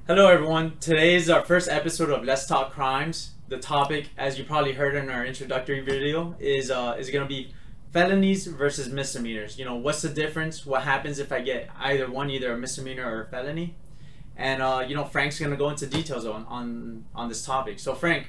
Hello everyone, today is our first episode of Let's Talk Crimes. The topic, as you probably heard in our introductory video, is going to be felonies versus misdemeanors. You know, what's the difference? What happens if I get either a misdemeanor or a felony? And Frank's going to go into details on this topic. So Frank.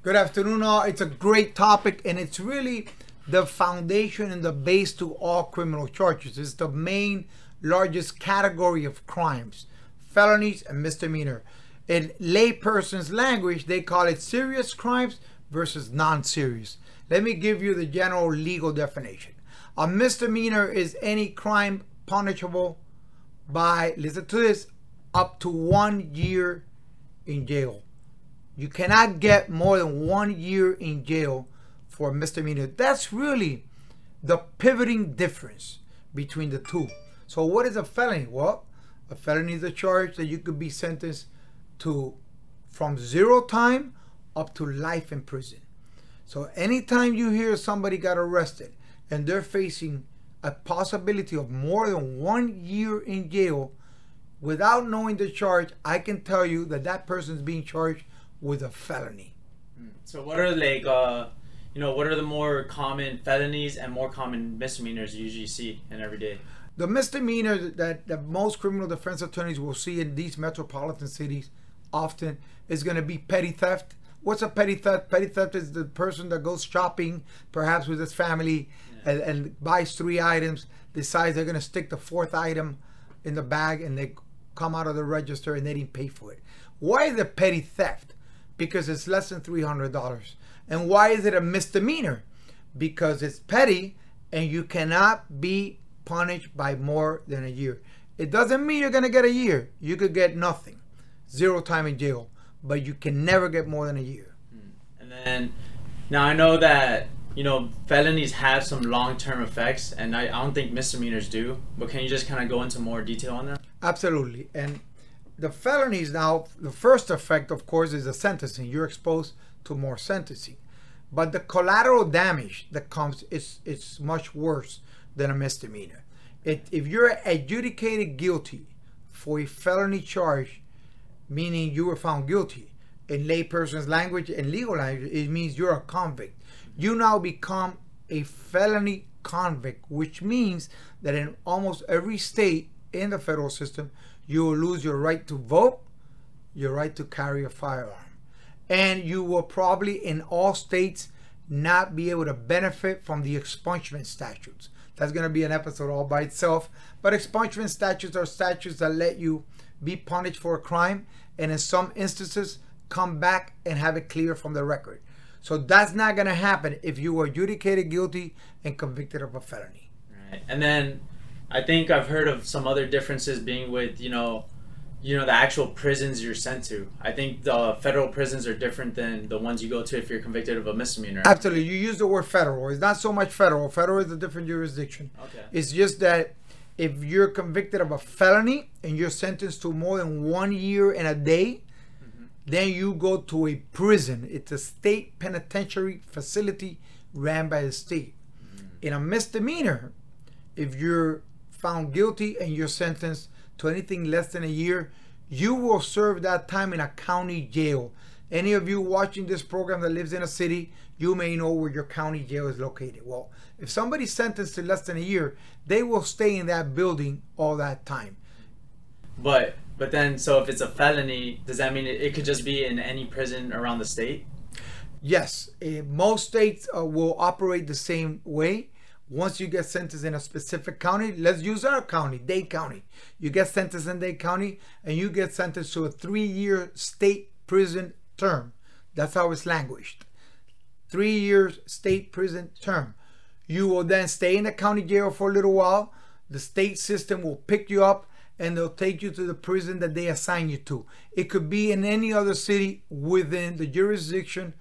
Good afternoon all. It's a great topic and it's really the foundation and the base to all criminal charges. It's the main largest category of crimes, felonies and misdemeanor. In layperson's language, they call it serious crimes versus non-serious. Let me give you the general legal definition. A misdemeanor is any crime punishable by, listen to this, up to 1 year in jail. You cannot get more than 1 year in jail for a misdemeanor. That's really the pivoting difference between the two. So what is a felony? Well, a felony is a charge that you could be sentenced to from 0 time up to life in prison. So anytime you hear somebody got arrested and they're facing a possibility of more than 1 year in jail without knowing the charge, I can tell you that that person is being charged with a felony. So what are what are the more common felonies and more common misdemeanors you usually see in every day? The misdemeanor that most criminal defense attorneys will see in these metropolitan cities often is going to be petty theft. What's a petty theft? Petty theft is the person that goes shopping, perhaps with his family, and buys 3 items, decides they're going to stick the 4th item in the bag, and they come out of the register and they didn't pay for it. Why is it petty theft? Because it's less than $300. And why is it a misdemeanor? Because it's petty and you cannot be punished by more than a year. It doesn't mean you're going to get a year. You could get nothing, 0 time in jail, but you can never get more than a year. And then, now I know that, felonies have some long-term effects, and I don't think misdemeanors do, but can you just kind of go into more detail on that? Absolutely. And the felonies now, the first effect, of course, is the sentencing. You're exposed to more sentencing. But the collateral damage that comes is much worse than a misdemeanor. If you're adjudicated guilty for a felony charge, meaning you were found guilty, in layperson's language and legal language, it means you're a convict. You now become a felony convict, which means that in almost every state in the federal system, you will lose your right to vote, your right to carry a firearm. And you will probably in all states not be able to benefit from the expungement statutes. That's going to be an episode all by itself. But expungement statutes are statutes that let you be punished for a crime and in some instances come back and have it clear from the record. So that's not going to happen if you were adjudicated guilty and convicted of a felony. Right. And then I think I've heard of some other differences being with, the actual prisons you're sent to. I think the federal prisons are different than the ones you go to if you're convicted of a misdemeanor. Absolutely. You use the word federal. It's not so much federal. Federal is a different jurisdiction. Okay. It's just that if you're convicted of a felony and you're sentenced to more than 1 year and a day, then you go to a prison. It's a state penitentiary facility ran by the state. In a misdemeanor, if you're found guilty and you're sentenced to anything less than a year, you will serve that time in a county jail. Any of you watching this program that lives in a city, you may know where your county jail is located. Well, if somebody's sentenced to less than a year, they will stay in that building all that time. But then, so if it's a felony, does that mean it could just be in any prison around the state? Yes, most states will operate the same way. Once you get sentenced in a specific county, let's use our county, Dade County. You get sentenced in Dade County and you get sentenced to a 3-year state prison term. That's how it's languished. 3 years state prison term. You will then stay in the county jail for a little while. The state system will pick you up and they'll take you to the prison that they assign you to. It could be in any other city within the jurisdiction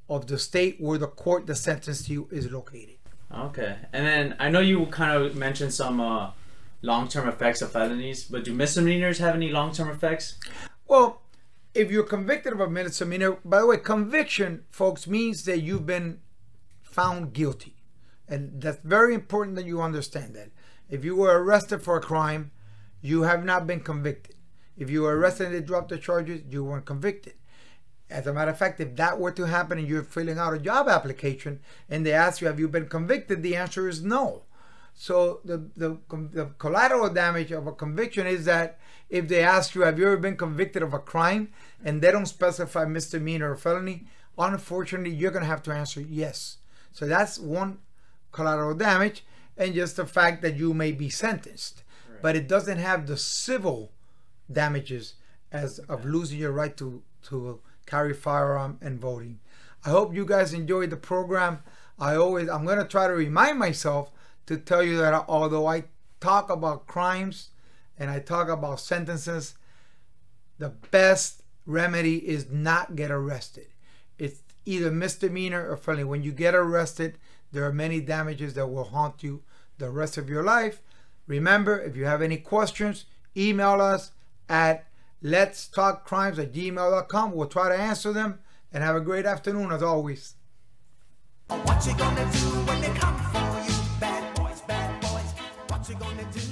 of the state where the court that sentenced you is located. Okay. And then I know you kind of mentioned some long-term effects of felonies, but do misdemeanors have any long-term effects? Well, if you're convicted of a misdemeanor, by the way, conviction, folks, means that you've been found guilty. And that's very important that you understand that. If you were arrested for a crime, you have not been convicted. If you were arrested and they dropped the charges, you weren't convicted. As a matter of fact, if that were to happen and you're filling out a job application and they ask you, have you been convicted? The answer is no. So the collateral damage of a conviction is that if they ask you, have you ever been convicted of a crime, and they don't specify misdemeanor or felony, unfortunately, you're going to have to answer yes. So that's one collateral damage, and just the fact that you may be sentenced. Right. But it doesn't have the civil damages as of losing your right to carry firearm and voting. I hope you guys enjoyed the program. I'm going to try to remind myself to tell you that although I talk about crimes and I talk about sentences, the best remedy is not get arrested. It's either misdemeanor or felony. When you get arrested, there are many damages that will haunt you the rest of your life. Remember, if you have any questions, email us at letstalkcrimes@gmail.com. We'll try to answer them, and have a great afternoon as always. What you gonna do when they come for you? Bad boys, what you gonna do?